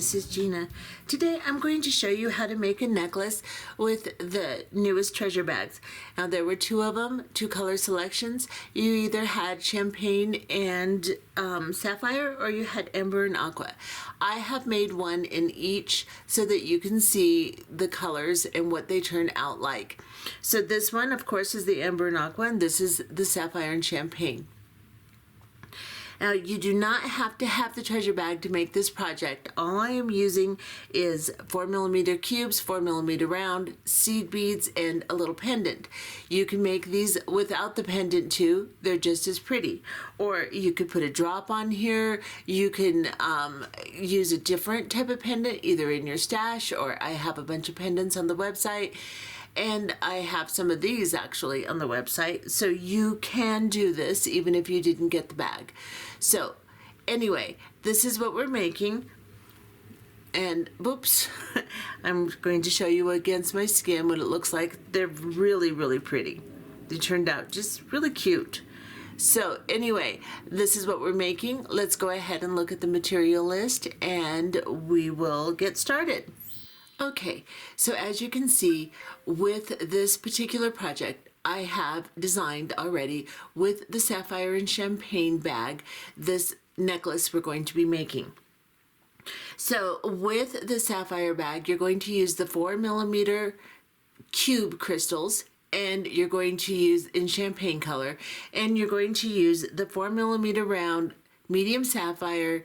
this is Gina. Today I'm going to show you how to make a necklace with the newest treasure bags. Now there were two of them, two color selections. You either had champagne and sapphire, or you had amber and aqua. I have made one in each so that you can see the colors and what they turn out like. So this one, of course, is the amber and aqua, and this is the sapphire and champagne. Now, you do not have to have the treasure bag to make this project. All I am using is 4mm cubes, 4mm round, seed beads, and a little pendant. You can make these without the pendant too. They're just as pretty. Or you could put a drop on here. You can use a different type of pendant, either in your stash, or I have a bunch of pendants on the website. And I have some of these actually on the website, so you can do this even if you didn't get the bag. So anyway, this is what we're making, and oops, I'm going to show you against my skin what it looks like. They're really pretty. They turned out just really cute. So anyway, this is what we're making. Let's go ahead and look at the material list and we will get started. Okay, so as you can see, with this particular project, I have designed already with the sapphire and champagne bag this necklace we're going to be making. So with the sapphire bag, you're going to use the 4mm cube crystals, and you're going to use in champagne color, and you're going to use the 4mm round medium sapphire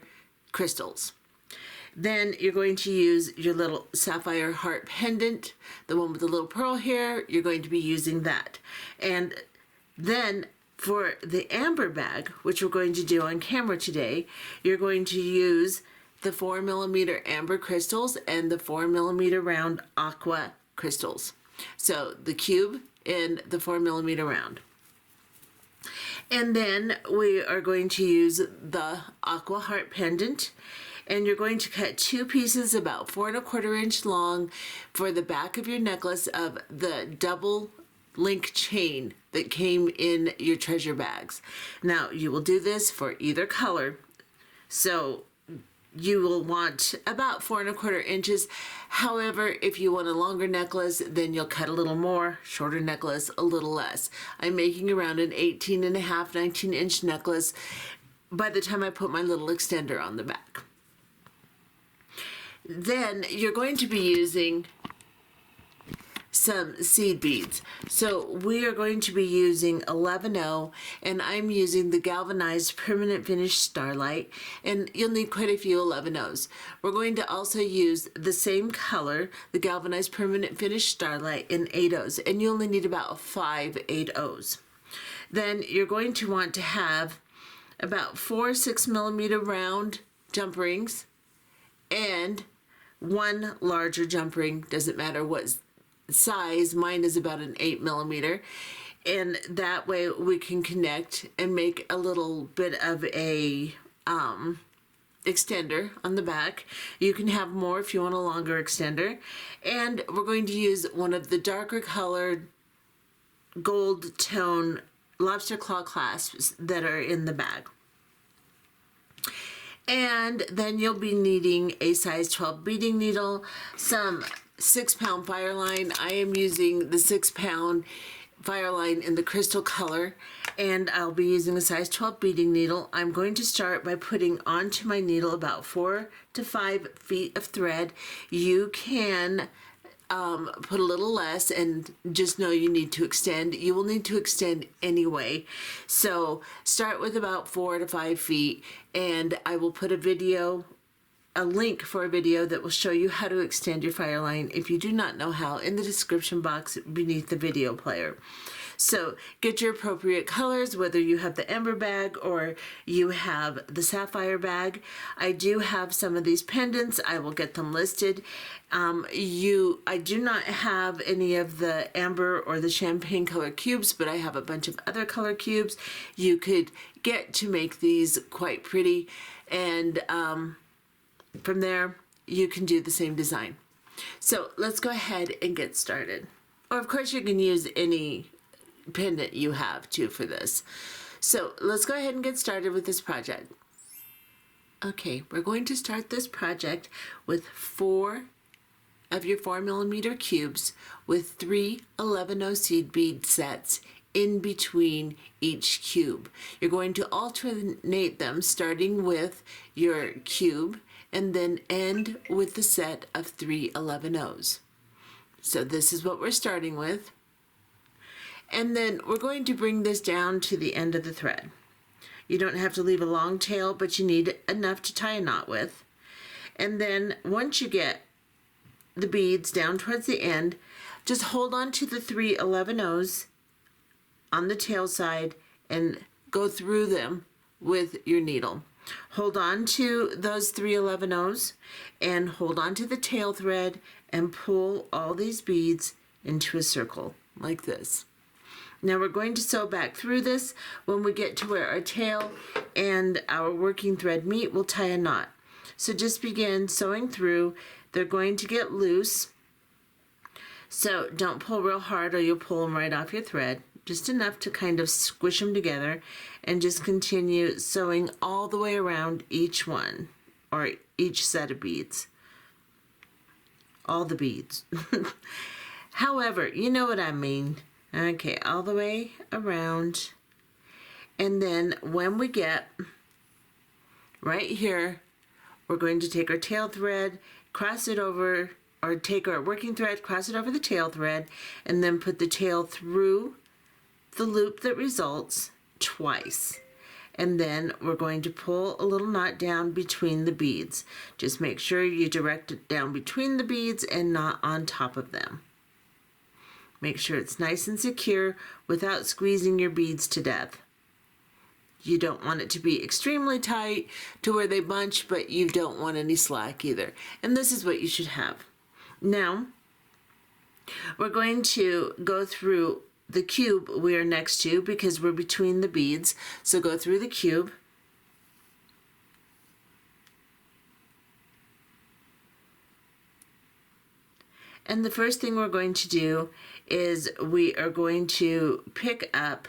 crystals. Then you're going to use your little sapphire heart pendant, the one with the little pearl here. You're going to be using that. And then for the amber bag, which we're going to do on camera today, you're going to use the 4mm amber crystals and the 4mm round aqua crystals. So the cube and the 4mm round. And then we are going to use the aqua heart pendant. And you're going to cut two pieces about 4 1/4 inch long for the back of your necklace of the double link chain that came in your treasure bags. Now you will do this for either color. So you will want about 4 1/4 inches. However, if you want a longer necklace, then you'll cut a little more. Shorter necklace, a little less. I'm making around an 18.5, 19 inch necklace by the time I put my little extender on the back. Then you're going to be using some seed beads. So we are going to be using 11-0, and I'm using the galvanized permanent finish starlight, and you'll need quite a few 11-0s. We're going to also use the same color, the galvanized permanent finish starlight, in 8-0s, and you only need about 5 8-0s. Then you're going to want to have about 4 6mm round jump rings and one larger jump ring. Doesn't matter what size. Mine is about an 8mm, and that way we can connect and make a little bit of a extender on the back. You can have more if you want a longer extender. And we're going to use one of the darker colored gold tone lobster claw clasps that are in the bag. And then you'll be needing a size 12 beading needle, some 6-pound Fireline. I am using the 6-pound Fireline in the crystal color, and I'll be using a size 12 beading needle. I'm going to start by putting onto my needle about 4 to 5 feet of thread. You can put a little less, and just know you need to extend. You will need to extend anyway. So start with about 4 to 5 feet, and I will put a link for a video that will show you how to extend your Fireline if you do not know how, in the description box beneath the video player. So get your appropriate colors, whether you have the amber bag or you have the sapphire bag. I do have some of these pendants. I will get them listed. I do not have any of the amber or the champagne color cubes, but I have a bunch of other color cubes you could get to make these quite pretty. And from there, you can do the same design. So let's go ahead and get started. Or of course you can use any pendant you have too for this. So let's go ahead and get started with this project. Okay, we're going to start this project with 4 of your 4mm cubes with 3 11-0 seed bead sets in between each cube. You're going to alternate them, starting with your cube and then end with the set of 3 11-0s. So this is what we're starting with. And then we're going to bring this down to the end of the thread. You don't have to leave a long tail, but you need enough to tie a knot with. And then once you get the beads down towards the end, just hold on to the 3 11-0s on the tail side and go through them with your needle. Hold on to those 3 11-0s and hold on to the tail thread and pull all these beads into a circle like this. Now we're going to sew back through this. When we get to where our tail and our working thread meet, we'll tie a knot. So just begin sewing through. They're going to get loose, so don't pull real hard or you'll pull them right off your thread. Just enough to kind of squish them together, and just continue sewing all the way around each one, or each set of beads. All the beads. However, you know what I mean. Okay, all the way around. And then when we get right here, we're going to take our tail thread, cross it over, or take our working thread, cross it over the tail thread, and then put the tail through the loop that results twice. And then we're going to pull a little knot down between the beads. Just make sure you direct it down between the beads and not on top of them. Make sure it's nice and secure without squeezing your beads to death. You don't want it to be extremely tight to where they bunch, but you don't want any slack either. And this is what you should have. Now, we're going to go through the cube we are next to because we're between the beads. So go through the cube. And the first thing we're going to do is we are going to pick up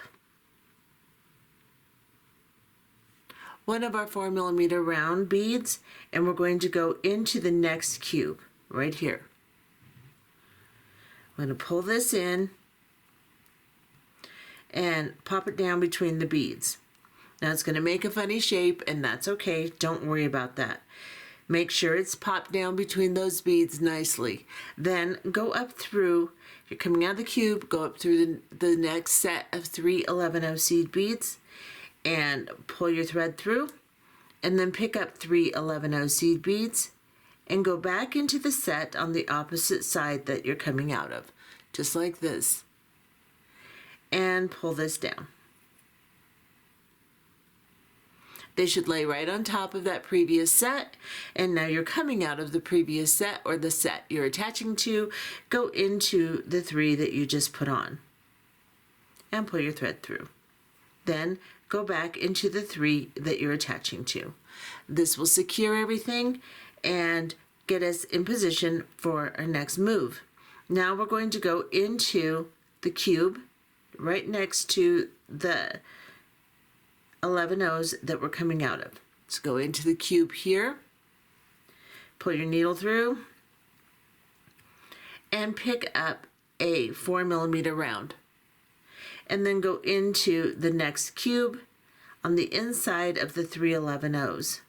one of our 4mm round beads, and we're going to go into the next cube right here. I'm going to pull this in and pop it down between the beads. Now it's going to make a funny shape, and that's okay. Don't worry about that. Make sure it's popped down between those beads nicely. Then go up through, you're coming out of the cube, go up through the next set of 3 11-0 seed beads and pull your thread through, and then pick up 3 11-0 seed beads and go back into the set on the opposite side that you're coming out of, just like this, and pull this down. They should lay right on top of that previous set, and now you're coming out of the previous set, or the set you're attaching to. Go into the 3 that you just put on and pull your thread through. Then go back into the 3 that you're attaching to. This will secure everything and get us in position for our next move. Now we're going to go into the cube right next to the 11-0s that we're coming out of. So go into the cube here, pull your needle through, and pick up a 4mm round. And then go into the next cube on the inside of the 3 11-0s,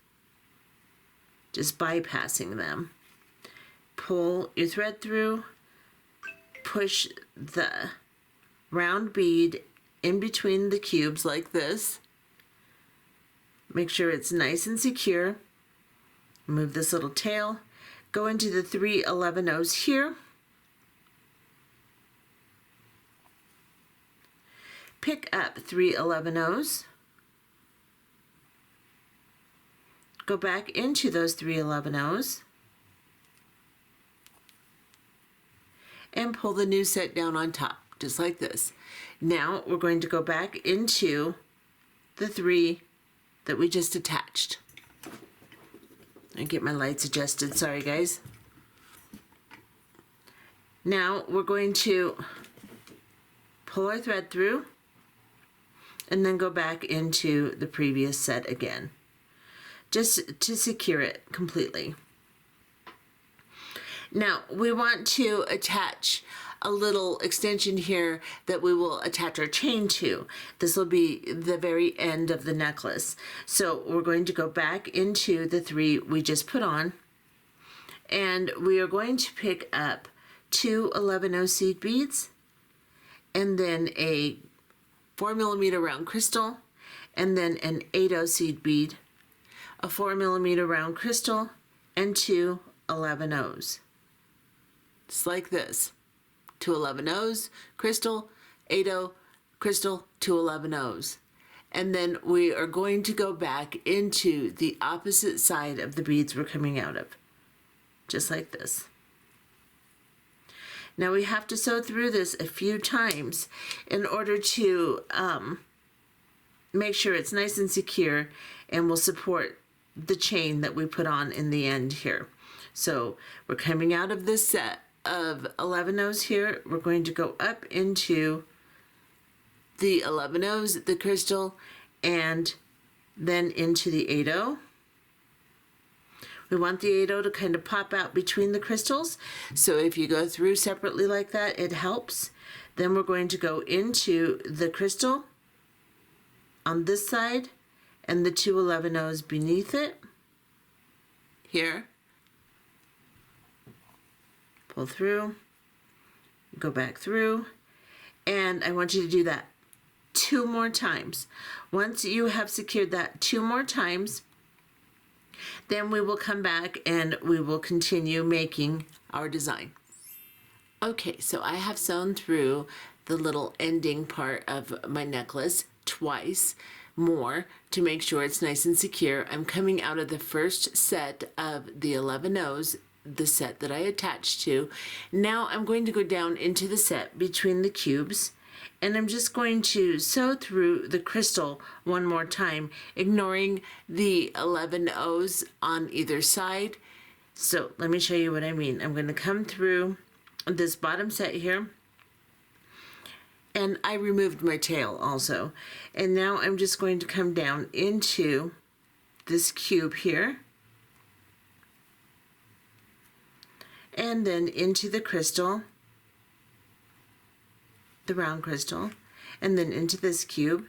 just bypassing them. Pull your thread through, push the round bead in between the cubes like this. Make sure it's nice and secure. Move this little tail. Go into the 3 11-0s here. Pick up 3 11-0s. Go back into those 3 11-0s. And pull the new set down on top, just like this. Now we're going to go back into the 3 that we just attached. I get my lights adjusted, sorry guys. Now we're going to pull our thread through and then go back into the previous set again. just to secure it completely. Now we want to attach a little extension here that we will attach our chain to. This will be the very end of the necklace. So we're going to go back into the 3 we just put on, and we are going to pick up 2 11-0 seed beads, and then a 4mm round crystal, and then an 8-0 seed bead, a 4mm round crystal, and 2 11-0s. Just like this. 2 11-0s, crystal, 8-0, crystal, 2 11-0s. And then we are going to go back into the opposite side of the beads we're coming out of. Just like this. Now we have to sew through this a few times in order to make sure it's nice and secure and will support the chain that we put on in the end here. So we're coming out of this set of 11-0s here. We're going to go up into the 11-0s, the crystal, and then into the 8-0. We want the 8-0 to kind of pop out between the crystals. So if you go through separately like that, it helps. Then we're going to go into the crystal on this side and the 2 11-0s beneath it. Here. Pull through, go back through, and I want you to do that 2 more times. Once you have secured that 2 more times, then we will come back and we will continue making our design. Okay, so I have sewn through the little ending part of my necklace twice more to make sure it's nice and secure. I'm coming out of the first set of the 11-0s, the set that I attached to. Now I'm going to go down into the set between the cubes, and I'm just going to sew through the crystal one more time, ignoring the 11-0s on either side. So let me show you what I mean. I'm going to come through this bottom set here, and I removed my tail also, and now I'm just going to come down into this cube here, and then into the crystal, the round crystal, and then into this cube.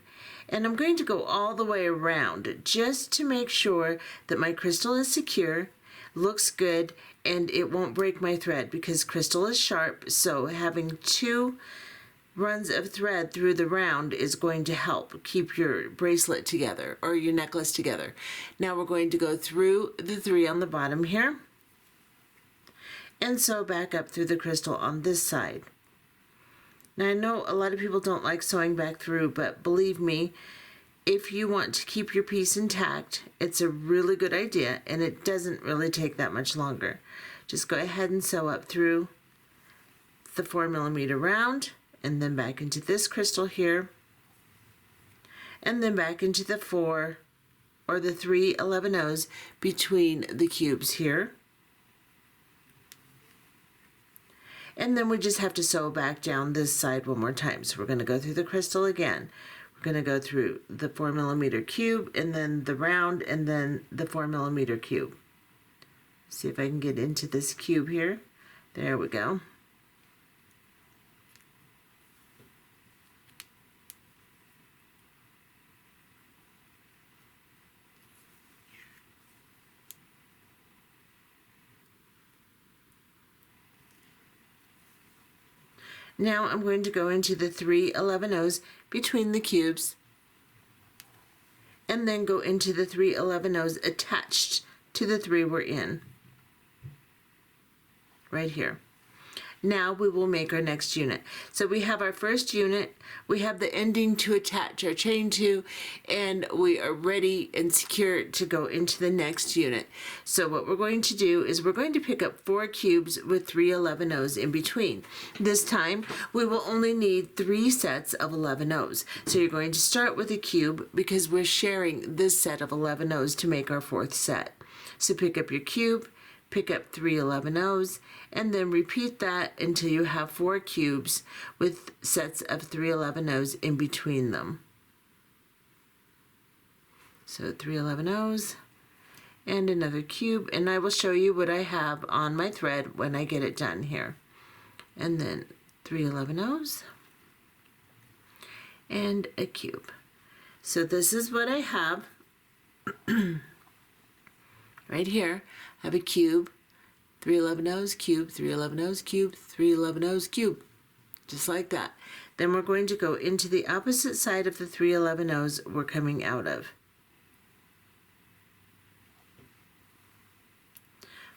And I'm going to go all the way around just to make sure that my crystal is secure, looks good, and it won't break my thread because crystal is sharp, so having 2 runs of thread through the round is going to help keep your bracelet together or your necklace together. Now we're going to go through the 3 on the bottom here and sew back up through the crystal on this side. Now I know a lot of people don't like sewing back through, but believe me, if you want to keep your piece intact, it's a really good idea, and it doesn't really take that much longer. Just go ahead and sew up through the 4mm round, and then back into this crystal here, and then back into the 4 or the 3 11-0s between the cubes here. And then we just have to sew back down this side one more time. So we're going to go through the crystal again. We're going to go through the 4mm cube, and then the round, and then the 4mm cube. See if I can get into this cube here. There we go. Now I'm going to go into the 3 11-0s between the cubes, and then go into the 3 11-0s attached to the 3 we're in, right here. Now we will make our next unit. So we have our first unit, we have the ending to attach our chain to, and we are ready and secure to go into the next unit. So what we're going to do is we're going to pick up 4 cubes with 3 11-0s in between. This time we will only need 3 sets of 11-0s. So you're going to start with a cube because we're sharing this set of 11-0s to make our 4th set. So pick up your cube, pick up 3 11-0s, and then repeat that until you have 4 cubes with sets of 3 11-0s in between them. So 3 11-0s, and another cube, and I will show you what I have on my thread when I get it done here. And then 3 11/0s and a cube. So this is what I have right here. I have a cube, 3 11/0s, cube, 3 11/0s, cube, 3 11/0s, cube, just like that. Then we're going to go into the opposite side of the 3 11/0s we're coming out of.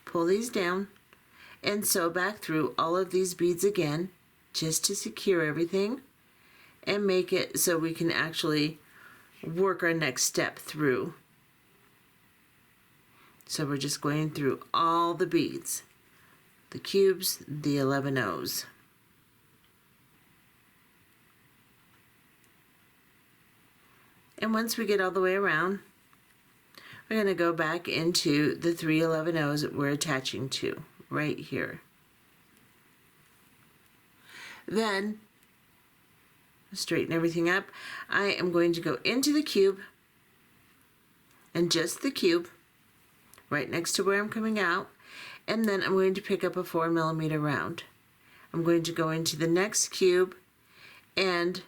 Pull these down and sew back through all of these beads again, just to secure everything and make it so we can actually work our next step through. So we're just going through all the beads, the cubes, the 11/0s. And once we get all the way around, we're going to go back into the 3 11/0s that we're attaching to right here. Then, straighten everything up. I am going to go into the cube, and just the cube, right next to where I'm coming out, and then I'm going to pick up a 4 millimeter round. I'm going to go into the next cube and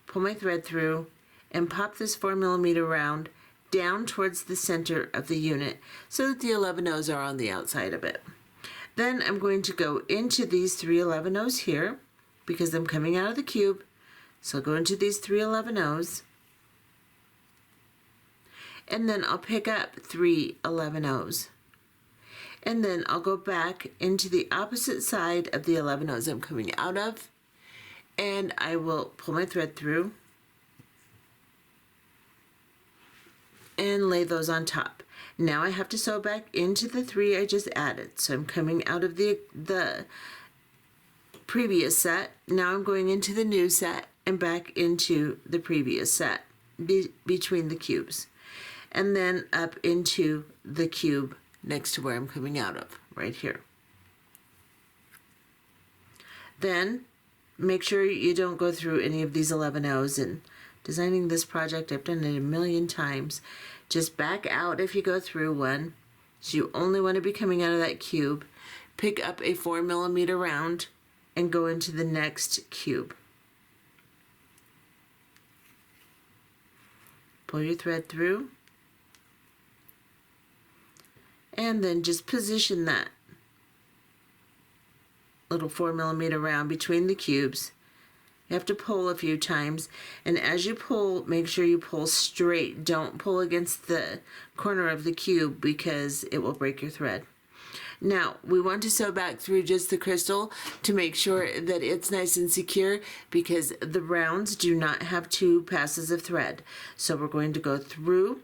pull my thread through and pop this 4 millimeter round down towards the center of the unit so that the 11/0s are on the outside of it. Then I'm going to go into these 3 11/0s here because I'm coming out of the cube. So I'll go into these 3 11/0s, and then I'll pick up 3 11/0s. And then I'll go back into the opposite side of the 11/0s I'm coming out of, and I will pull my thread through and lay those on top. Now I have to sew back into the 3 I just added. So I'm coming out of the previous set. Now I'm going into the new set and back into the previous set between the cubes. And then up into the cube next to where I'm coming out of, right here. Then make sure you don't go through any of these 11/0s. And designing this project, I've done it a million times. Just back out if you go through one. So you only want to be coming out of that cube. Pick up a 4 millimeter round and go into the next cube. Pull your thread through. And then just position that little 4 millimeter round between the cubes. You have to pull a few times, and as you pull, make sure you pull straight. Don't pull against the corner of the cube because it will break your thread. Now, we want to sew back through just the crystal to make sure that it's nice and secure because the rounds do not have 2 passes of thread. So we're going to go through,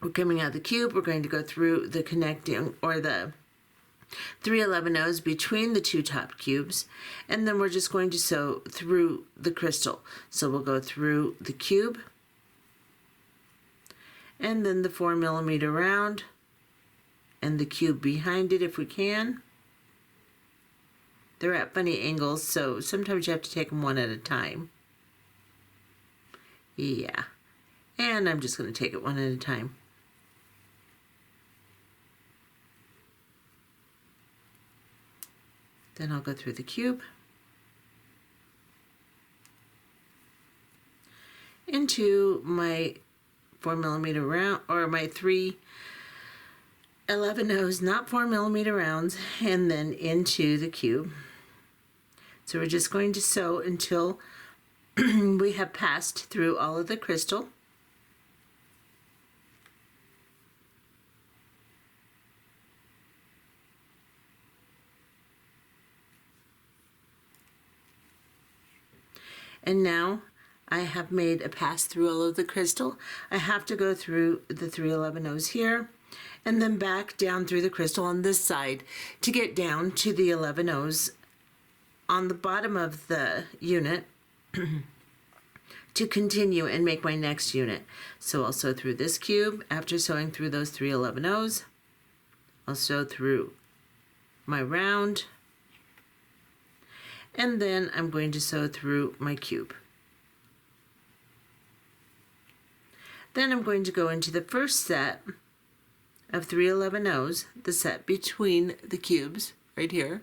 we're coming out of the cube, we're going to go through the connecting, or the 3 11/0s between the 2 top cubes, and then we're just going to sew through the crystal. So we'll go through the cube, and then the 4 millimeter round, and the cube behind it if we can. They're at funny angles, so sometimes you have to take them one at a time. Yeah, and I'm just going to take it one at a time. Then I'll go through the cube into my 4 millimeter round, or my 3 11/0s, not 4 millimeter rounds, and then into the cube. So we're just going to sew until we have passed through all of the crystal. And now I have made a pass through all of the crystal. I have to go through the 3 11/0s here and then back down through the crystal on this side to get down to the 11/0s on the bottom of the unit to continue and make my next unit. So I'll sew through this cube. After sewing through those 3 11/0s, I'll sew through my round, and then I'm going to sew through my cube. Then I'm going to go into the first set of 311-0s, the set between the cubes right here.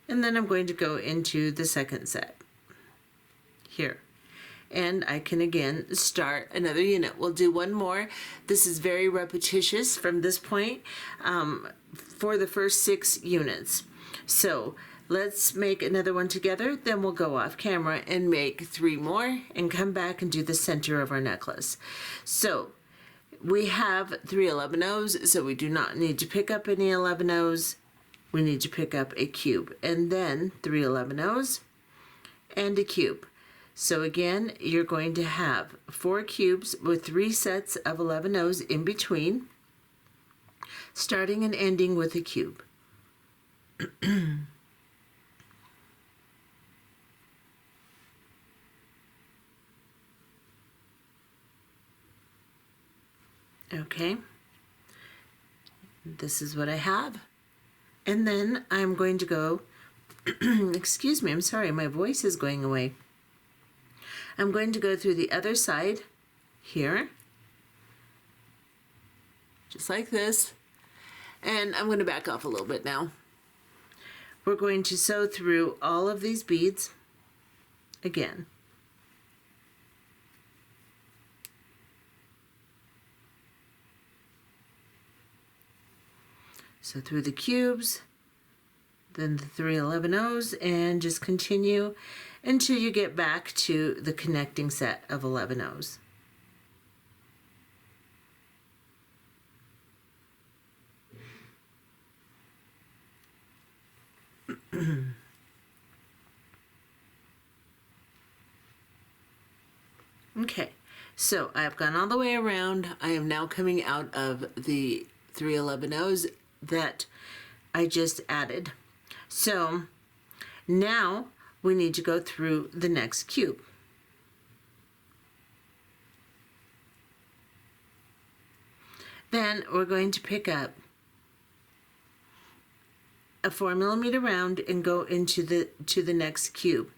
And then I'm going to go into the second set here. And I can again start another unit. We'll do one more. This is very repetitious from this point for the first 6 units. So let's make another one together, then we'll go off camera and make 3 more and come back and do the center of our necklace. So we have 3 11-0s, so we do not need to pick up any 11-0s. We need to pick up a cube and then 3 11-0s and a cube. So again, you're going to have 4 cubes with 3 sets of 11-0s in between, starting and ending with a cube. Okay, this is what I have. And then I'm going to go, excuse me, I'm sorry, my voice is going away. I'm going to go through the other side here, just like this. And I'm going to back off a little bit now. We're going to sew through all of these beads again. So through the cubes, then the 3 11-0s, and just continue until you get back to the connecting set of 11-0s. Okay, so I've gone all the way around. I am now coming out of the 3 11-0s that I just added. So now we need to go through the next cube. Then we're going to pick up a 4mm round and go into the next cube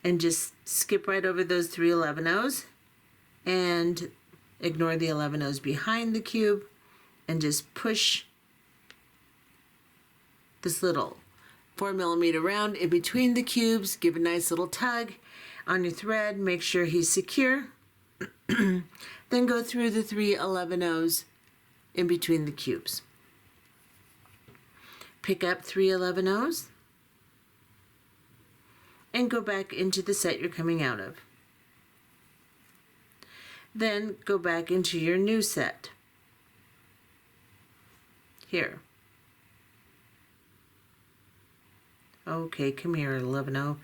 and just skip right over those 3 11-0s and ignore the 11-0s behind the cube and just push this little 4mm round in between the cubes. Give a nice little tug on your thread, make sure he's secure. Then go through the 3 11-0s in between the cubes. Pick up 3 11-0s and go back into the set you're coming out of. Then go back into your new set here. Okay, come here, 11-0.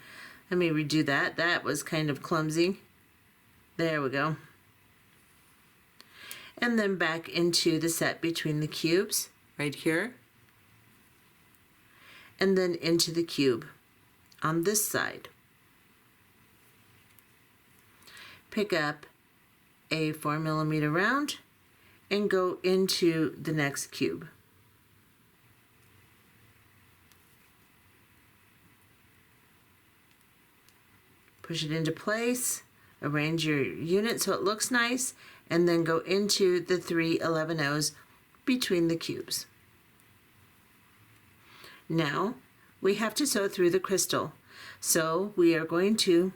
Let me redo that. That was kind of clumsy. There we go. And then back into the set between the cubes, right here. And then into the cube on this side. Pick up a 4mm round and go into the next cube. Push it into place, arrange your unit so it looks nice, and then go into the 3 11-0s between the cubes. Now we have to sew through the crystal. So we are going to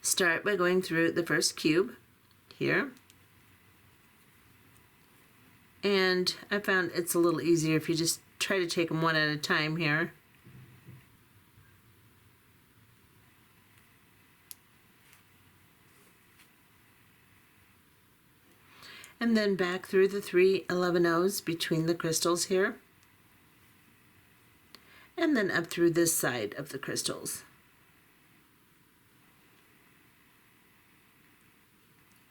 start by going through the first cube here. And I found it's a little easier if you just try to take them one at a time here. And then back through the 3 11-0s between the crystals here. And then up through this side of the crystals.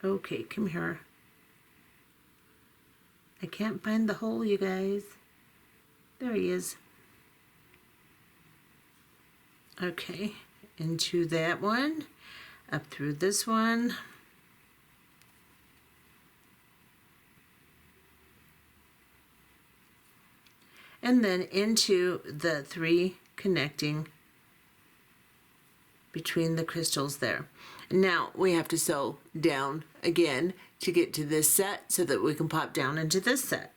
Okay, come here. I can't find the hole, you guys. There he is. Okay, into that one, up through this one. And then into the 3 connecting between the crystals there. Now we have to sew down again to get to this set so that we can pop down into this set.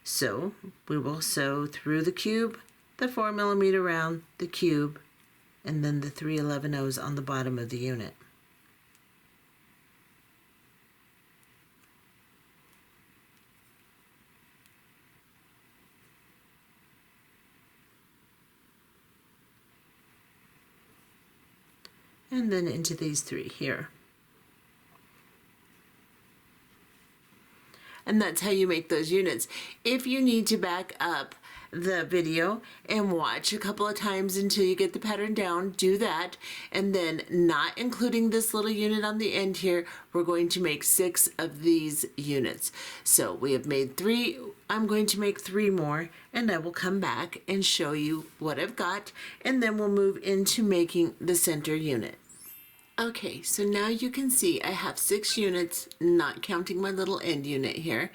So we will sew through the cube, the 4mm round, the cube, and then the 3/11-ohs on the bottom of the unit. And then into these 3 here. And that's how you make those units. If you need to back up the video and watch a couple of times until you get the pattern down, do that. And then, not including this little unit on the end here, we're going to make 6 of these units. So we have made 3. I'm going to make 3 more, and I will come back and show you what I've got, and then we'll move into making the center unit. Okay, so now you can see I have 6 units, not counting my little end unit here,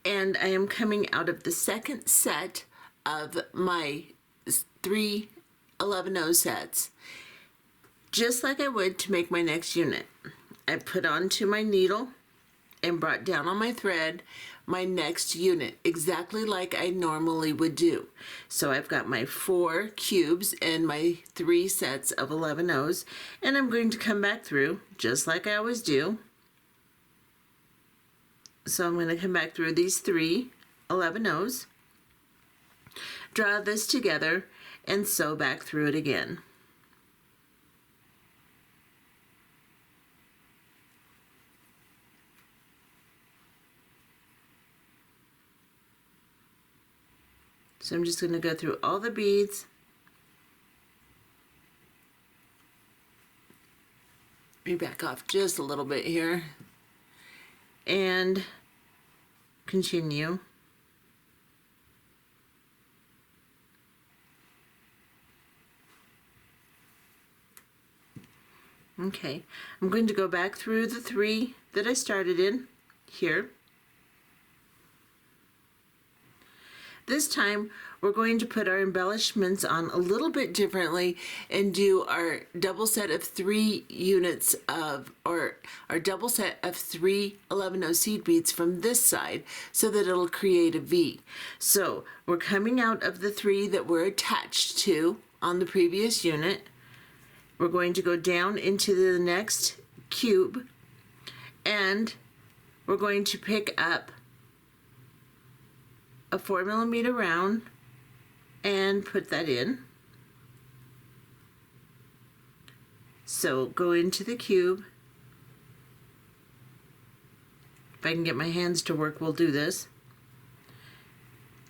and I am coming out of the second set of my 3 11-oh sets, just like I would to make my next unit. I put onto my needle and brought down on my thread my next unit, exactly like I normally would do. So I've got my 4 cubes and my 3 sets of 11-ohs, and I'm going to come back through just like I always do. So I'm going to come back through these 3 11-ohs, draw this together, and sew back through it again. So I'm just going to go through all the beads. Let me back off just a little bit here. And continue. Okay, I'm going to go back through the 3 that I started in here. This time we're going to put our embellishments on a little bit differently and do our double set of 3 units of, or our double set of 3 11-oh seed beads from this side so that it'll create a V. So we're coming out of the 3 that we're attached to on the previous unit. We're going to go down into the next cube, and we're going to pick up a 4mm round and put that in. So go into the cube. If I can get my hands to work, we'll do this.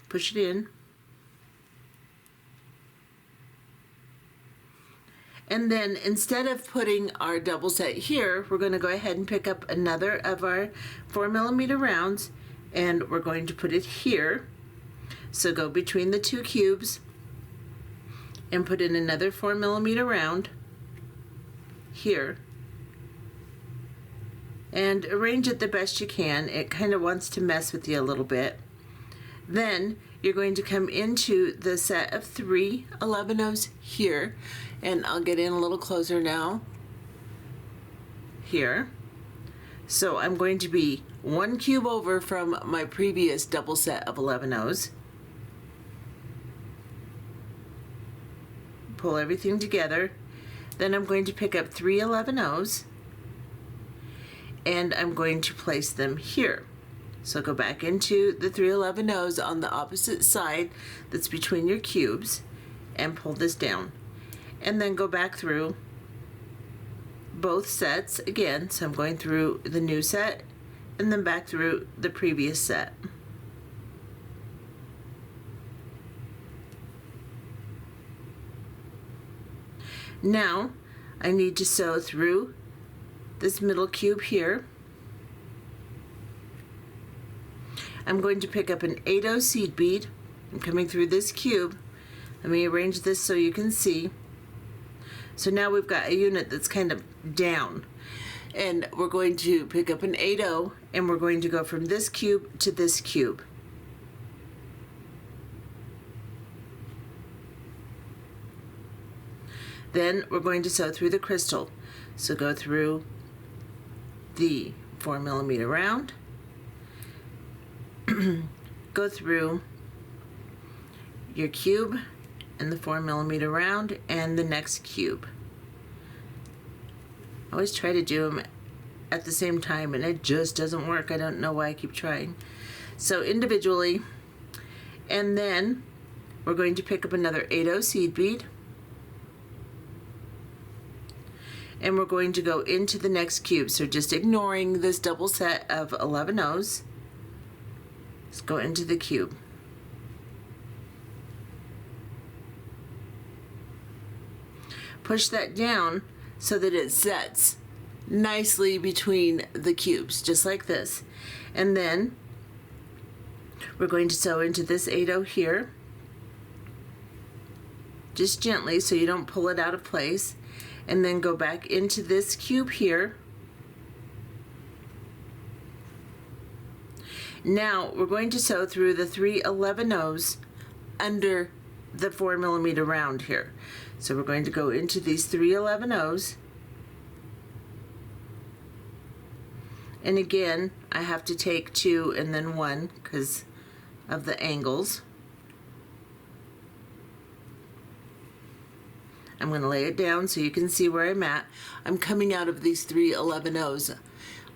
Push it in. And then instead of putting our double set here, we're going to go ahead and pick up another of our 4mm rounds, and we're going to put it here. So go between the 2 cubes and put in another 4mm round here, and arrange it the best you can. It kind of wants to mess with you a little bit. Then you're going to come into the set of 3 11-ohs here, and I'll get in a little closer now here. So I'm going to be 1 cube over from my previous double set of 11-ohs. Pull everything together. Then I'm going to pick up 3 11-ohs, and I'm going to place them here. So go back into the 3 11-ohs on the opposite side that's between your cubes and pull this down. And then go back through both sets again. So I'm going through the new set and then back through the previous set. Now I need to sew through this middle cube here. I'm going to pick up an 8/0 seed bead. I'm coming through this cube. Let me arrange this so you can see. So now we've got a unit that's kind of down, and we're going to pick up an 8/0, and we're going to go from this cube to this cube. Then we're going to sew through the crystal. So go through the 4mm round go through your cube and the 4mm round and the next cube. I always try to do them at the same time and it just doesn't work. I don't know why I keep trying. So individually, and then we're going to pick up another 8/0 seed bead, and we're going to go into the next cube. So just ignoring this double set of 11 O's, let's go into the cube. Push that down so that it sets nicely between the cubes, just like this. And then we're going to sew into this 8/0 here, just gently so you don't pull it out of place, and then go back into this cube here. Now we're going to sew through the 3 11 O's under the 4mm round here. So we're going to go into these 3 11 O's, and again I have to take 2 and then 1 because of the angles. I'm going to lay it down so you can see where I'm at. I'm coming out of these 3 11 O's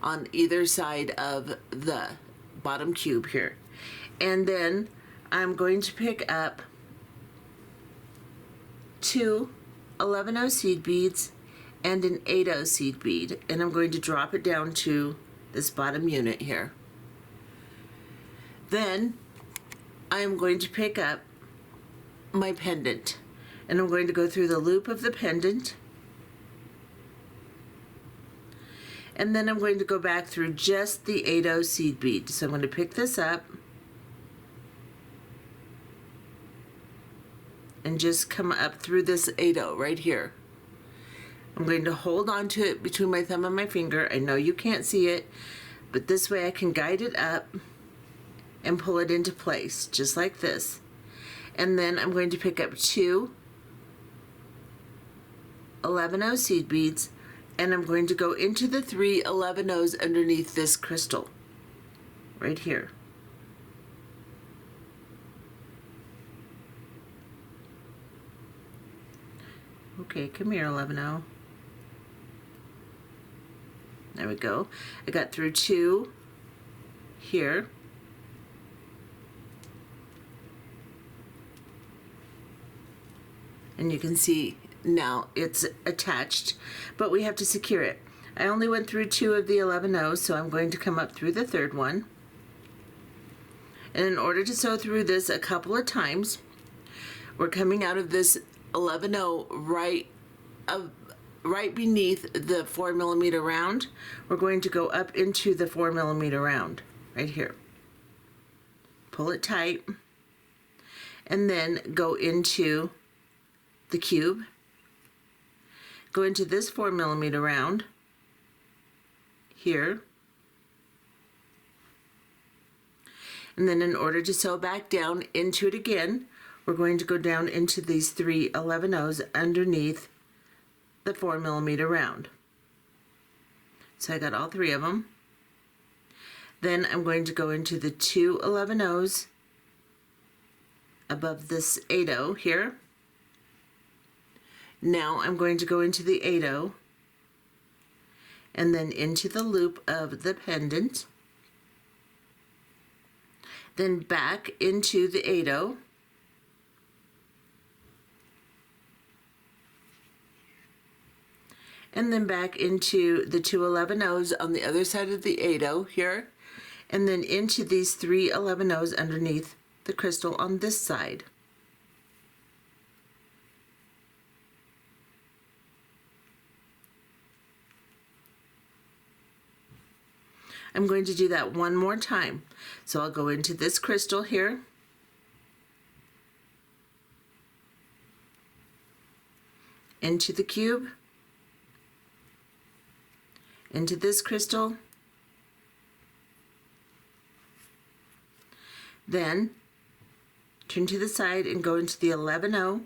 on either side of the bottom cube here. And then I'm going to pick up 2 11/0 seed beads and an 8/0 seed bead, and I'm going to drop it down to this bottom unit here. Then I'm going to pick up my pendant, and I'm going to go through the loop of the pendant, and then I'm going to go back through just the 8/0 seed bead. So I'm going to pick this up and just come up through this 8/0 right here. I'm going to hold on to it between my thumb and my finger. I know you can't see it, but this way I can guide it up and pull it into place, just like this. And then I'm going to pick up 2 11/0 seed beads, and I'm going to go into the 3 11 O's underneath this crystal right here. Okay, come here, 11/0. There we go. I got through 2 here. And you can see now it's attached, but we have to secure it. I only went through 2 of the 11 O's, so I'm going to come up through the third one. And in order to sew through this a couple of times, we're coming out of this 11/0 right beneath the 4mm round. We're going to go up into the 4mm round right here. Pull it tight, and then go into the cube. Go into this 4mm round here. And then in order to sew back down into it again, we're going to go down into these 3 11 O's underneath the 4mm round. So I got all 3 of them. Then I'm going to go into the 2 11 O's above this 8/0 here. Now I'm going to go into the 8/0 and then into the loop of the pendant, then back into the 8/0, and then back into the 2 11 O's on the other side of the 8/0 here, and then into these 3 11 O's underneath the crystal on this side. I'm going to do that one more time. So I'll go into this crystal here, into the cube, into this crystal, then turn to the side and go into the 11/0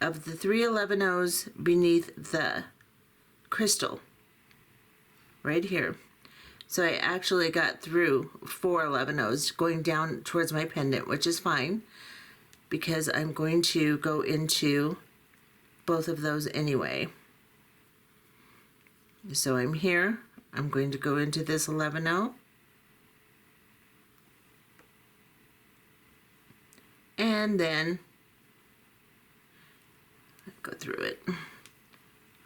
of the 3 11 O's beneath the crystal right here. So I actually got through 4 11-ohs going down towards my pendant, which is fine because I'm going to go into both of those anyway. So I'm here, I'm going to go into this 11-oh, and then go through it.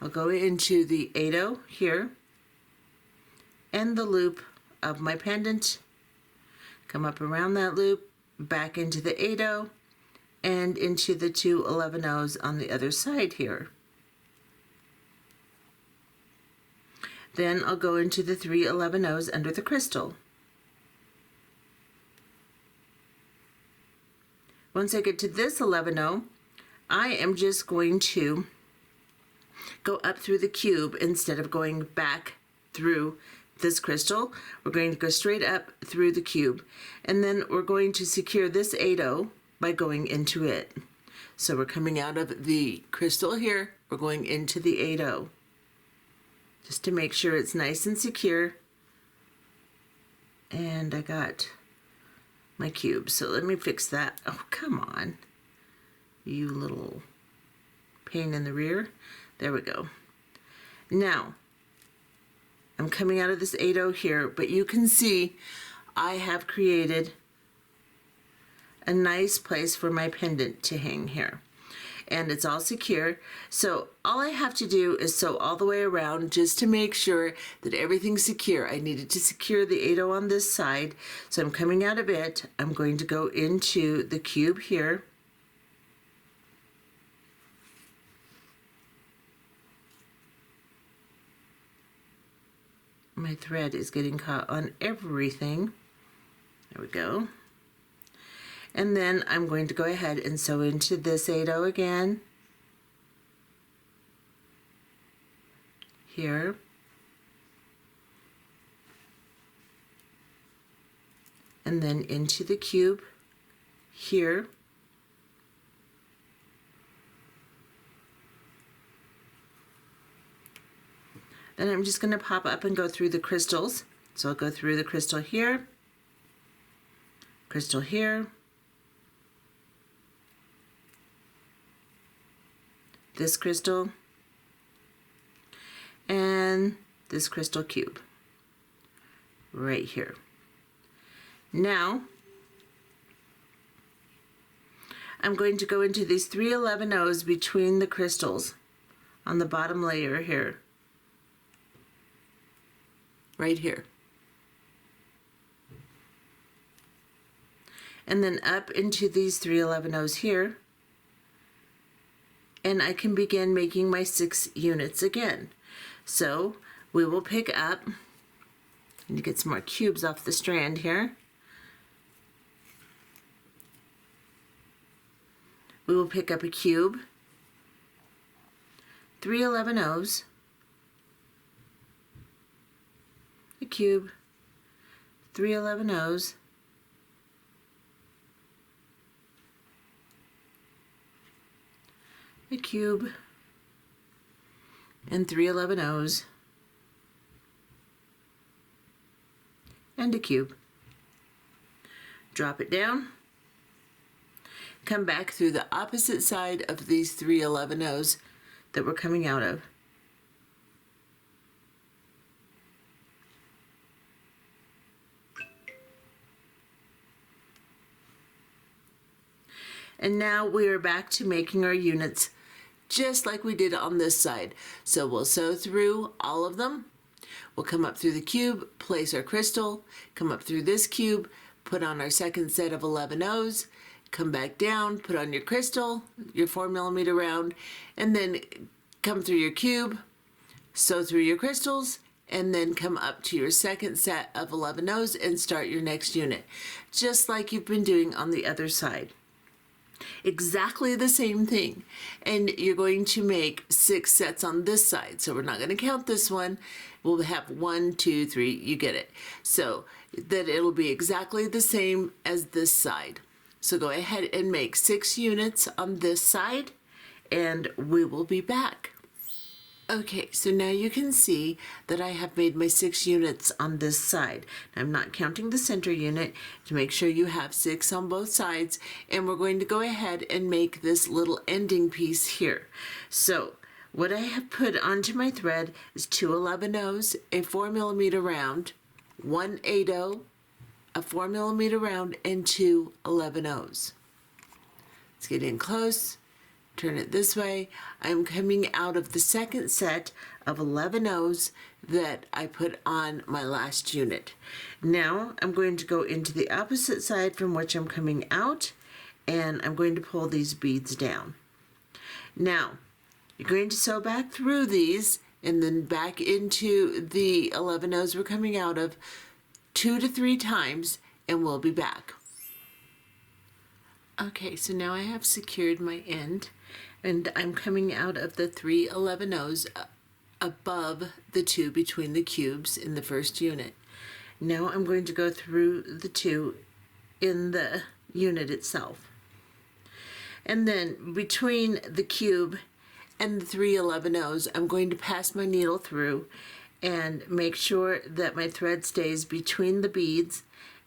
I'll go into the 8-oh here, end the loop of my pendant, come up around that loop, back into the 8-oh, and into the 2 11-ohs on the other side here. Then I'll go into the 3 11-ohs under the crystal. Once I get to this 11-oh, I am just going to go up through the cube instead of going back through this crystal. We're going to go straight up through the cube, and then we're going to secure this 8-oh by going into it. So we're coming out of the crystal here, we're going into the 8-oh, just to make sure it's nice and secure. And I got my cube, so let me fix that. Oh, come on, you little pain in the rear. There we go. Now I'm coming out of this 8-oh here, but you can see I have created a nice place for my pendant to hang here, and it's all secure. So all I have to do is sew all the way around just to make sure that everything's secure. I needed to secure the 8-oh on this side, so I'm coming out of it. I'm going to go into the cube here, my thread is getting caught on everything. There we go. And then I'm going to go ahead and sew into this 8-oh again, here, and then into the cube here, then I'm just going to pop up and go through the crystals. So I'll go through the crystal here, crystal here, this crystal, and this crystal cube right here. Now I'm going to go into these 3 11-ohs between the crystals on the bottom layer here, right here, and then up into these 3 11-ohs here, and I can begin making my 6 units again. So we will pick up, and to get some more cubes off the strand here, we will pick up a cube, 3 11-ohs, a cube, 3 11-ohs, a cube, and 3 11-ohs, and a cube. Drop it down, come back through the opposite side of these 3 11-ohs that we're coming out of. And now we are back to making our units just like we did on this side. So we'll sew through all of them. We'll come up through the cube, place our crystal, come up through this cube, put on our second set of 11-ohs, come back down, put on your crystal, your 4mm round, and then come through your cube, sew through your crystals, and then come up to your second set of 11-ohs and start your next unit, just like you've been doing on the other side. Exactly the same thing, and you're going to make 6 sets on this side, so we're not going to count this one. We'll have 1 2 3, you get it, so that it'll be exactly the same as this side. So go ahead and make 6 units on this side, and we will be back. Okay, so now you can see that I have made my 6 units on this side. I'm not counting the center unit to make sure you have 6 on both sides, and we're going to go ahead and make this little ending piece here. So what I have put onto my thread is 2 11/0s, a 4mm round, 1 8/0, a 4mm round, and 2 11/0s. Let's get in close. Turn it this way. I'm coming out of the second set of 11/0s that I put on my last unit. Now I'm going to go into the opposite side from which I'm coming out, and I'm going to pull these beads down. Now you're going to sew back through these and then back into the 11/0s we're coming out of 2 to 3 times, and we'll be back. Okay, so now I have secured my end, and I'm coming out of the 3 11/0s above the 2 between the cubes in the first unit. Now I'm going to go through the 2 in the unit itself. And then between the cube and the 3 11/0s, I'm going to pass my needle through and make sure that my thread stays between the beads,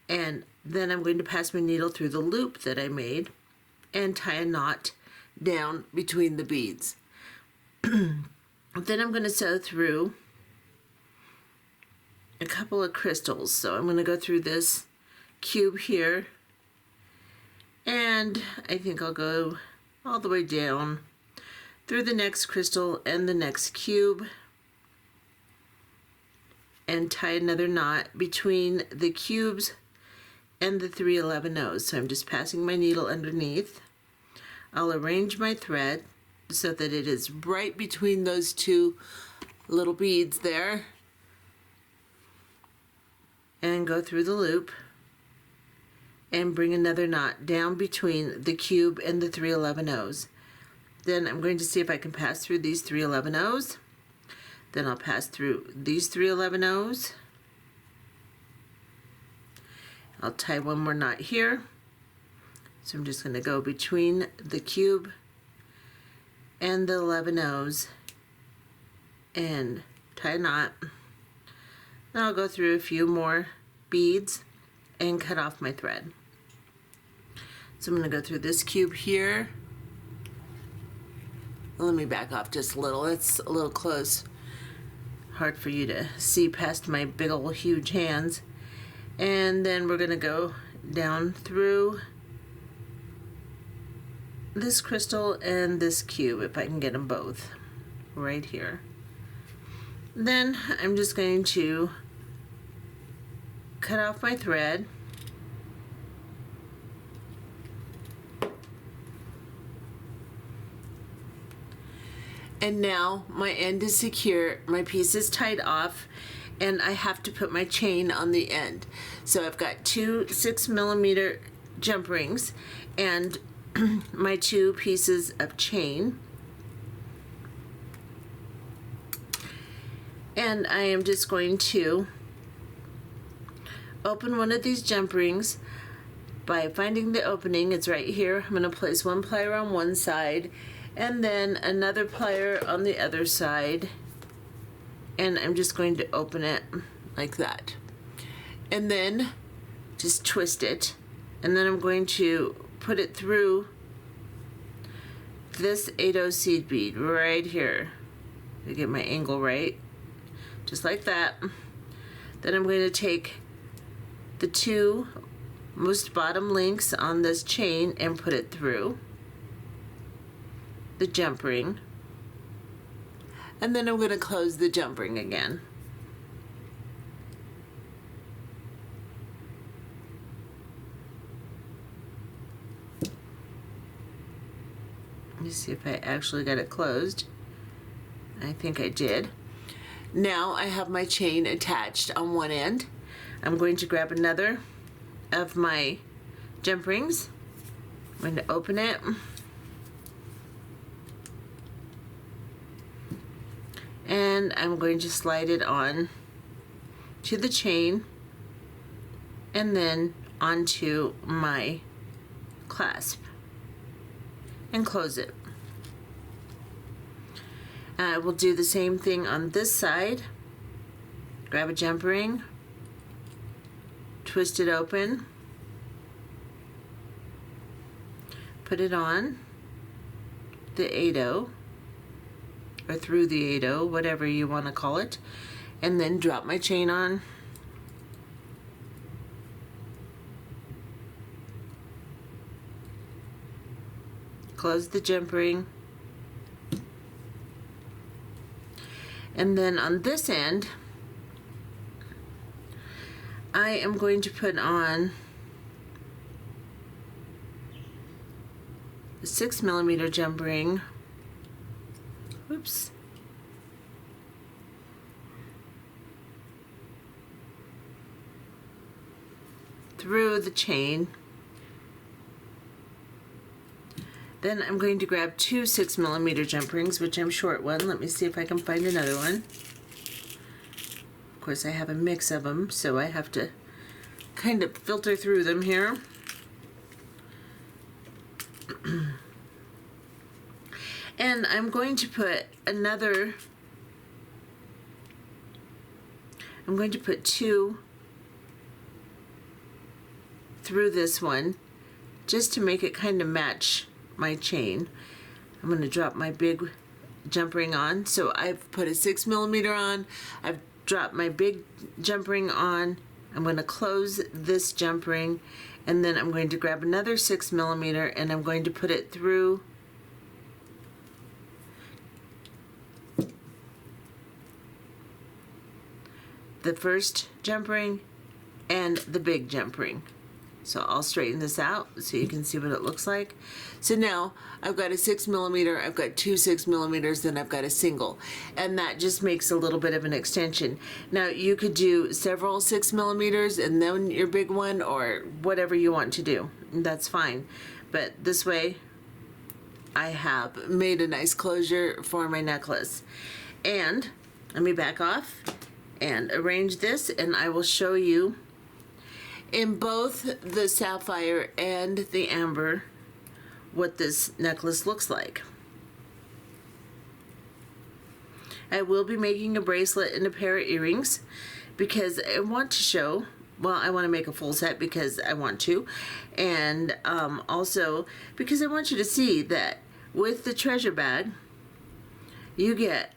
and then I'm going to pass my needle through the loop that I made and tie a knot down between the beads. Then I'm going to sew through a couple of crystals. So I'm going to go through this cube here, and I think I'll go all the way down through the next crystal and the next cube and tie another knot between the cubes and the 3 11/0s. So I'm just passing my needle underneath. I'll arrange my thread so that it is right between those 2 little beads there, and go through the loop and bring another knot down between the cube and the 3 11/0s. Then I'm going to see if I can pass through these 3 11/0s. Then I'll pass through these 3 11/0s. I'll tie one more knot here. So I'm just going to go between the cube and the 11/0s and tie a knot. Then I'll go through a few more beads and cut off my thread. So I'm going to go through this cube here. Let me back off just a little. It's a little close. Hard for you to see past my big old huge hands. And then we're going to go down through this crystal and this cube, if I can get them both right here. Then I'm just going to cut off my thread. And now my end is secure, my piece is tied off, and I have to put my chain on the end. So I've got 2 6mm jump rings and my 2 pieces of chain. And I am just going to open one of these jump rings by finding the opening. It's right here. I'm going to place one plier on one side and then another plier on the other side, and I'm just going to open it like that, and then just twist it, and then I'm going to put it through this 8/0 seed bead right here to get my angle right, just like that. Then I'm going to take the 2 most bottom links on this chain and put it through the jump ring, and then I'm going to close the jump ring again. Let me see if I actually got it closed. I think I did. Now I have my chain attached on one end. I'm going to grab another of my jump rings. I'm going to open it. And I'm going to slide it on to the chain and then onto my clasp and close it. I will do the same thing on this side. Grab a jump ring, twist it open, put it on the 8/0 or through the 8/0, whatever you want to call it, and then drop my chain on. Close the jump ring. And then on this end, I am going to put on a 6mm jump ring. Oops. Through the chain. Then I'm going to grab two 6mm jump rings, which I'm short one. Let me see if I can find another one. Of course, I have a mix of them, so I have to kind of filter through them here. And I'm going to put another, I'm going to put two through this one, just to make it kind of match my chain. I'm going to drop my big jump ring on. So I've put a 6mm on, I've dropped my big jump ring on. I'm going to close this jump ring, and then I'm going to grab another 6mm and I'm going to put it through the first jump ring and the big jump ring. So I'll straighten this out so you can see what it looks like. So now I've got a 6mm, I've got two 6mm, then I've got a single. And that just makes a little bit of an extension. Now you could do several 6mm and then your big one, or whatever you want to do. That's fine. But this way I have made a nice closure for my necklace. And let me back off and arrange this, and I will show you in both the sapphire and the amber what this necklace looks like. I will be making a bracelet and a pair of earrings because I want to show, well, I want to make a full set because I want to, and also because I want you to see that with the treasure bag you get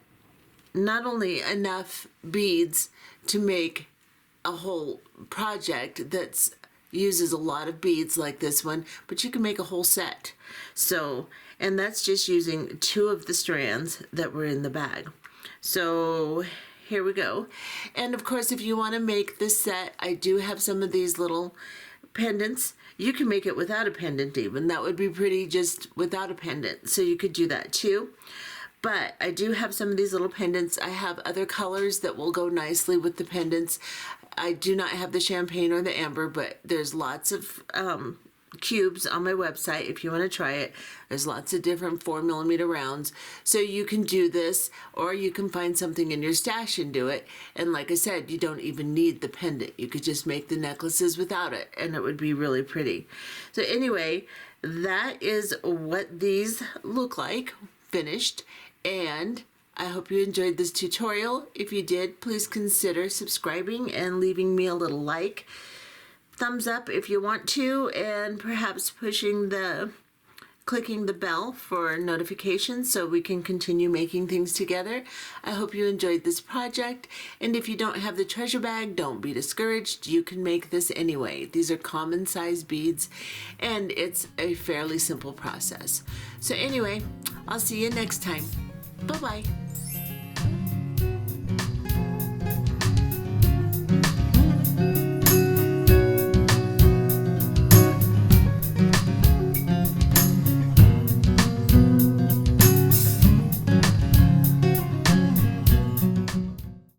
not only enough beads to make a whole project that uses a lot of beads like this one, but you can make a whole set. So, and that's just using two of the strands that were in the bag. So here we go. And of course, if you want to make this set, I do have some of these little pendants. You can make it without a pendant even. That would be pretty just without a pendant. So you could do that too. But I do have some of these little pendants. I have other colors that will go nicely with the pendants. I do not have the champagne or the amber, but there's lots of cubes on my website if you want to try it. There's lots of different 4mm rounds. So you can do this, or you can find something in your stash and do it. And like I said, you don't even need the pendant. You could just make the necklaces without it, and it would be really pretty. So anyway, that is what these look like finished. And I hope you enjoyed this tutorial. If you did, please consider subscribing and leaving me a little like. Thumbs up if you want to, and perhaps clicking the bell for notifications so we can continue making things together. I hope you enjoyed this project, and if you don't have the treasure bag, don't be discouraged. You can make this anyway. These are common size beads, and it's a fairly simple process. So anyway, I'll see you next time. Bye-bye.